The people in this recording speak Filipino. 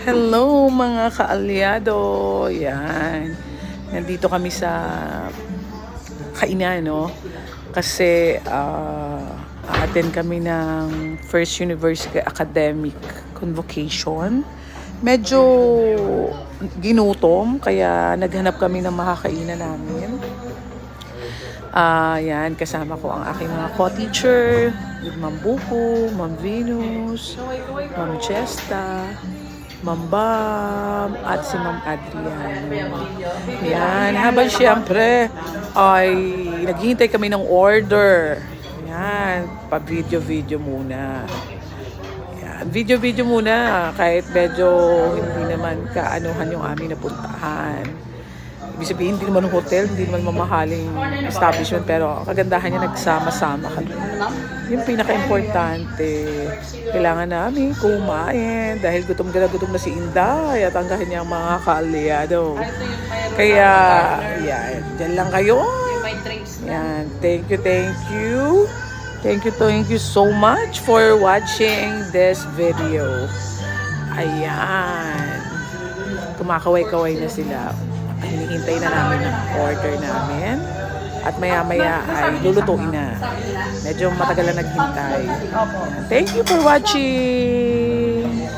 Hello mga kaalyado! Yan. Nandito kami sa kainan, no? Kasi attend kami ng First University Academic Convocation. Medyo ginutom, kaya naghanap kami ng makakainan namin. Yan, kasama ko ang aking mga co-teacher, with Ma'am Buko, Ma'am Venus, Ma'am Chesta, Ma'am Bam, at si Ma'am Adrian. Yan, habang siyempre ay naghihintay kami ng order. Yan, pa-video-video muna. Yan, video-video muna kahit medyo hindi naman kaanuhan yung aming napuntahan. Ibig sabihin, hindi naman hotel, hindi naman mamahaling establishment, pero kagandahan niya nagsama-sama kami. Yung pinaka-importante, kailangan namin kumain dahil gutom na si Inday at ang kanyang mga kaalyado. Kaya, yan, dyan lang kayo. Yan, thank you. Thank you so much for watching this video. Ayan. Kumakaway-kaway na sila. Hinihintay na namin ang order namin. At maya-maya ay lulutuin na. Medyo matagal na naghintay. Thank you for watching!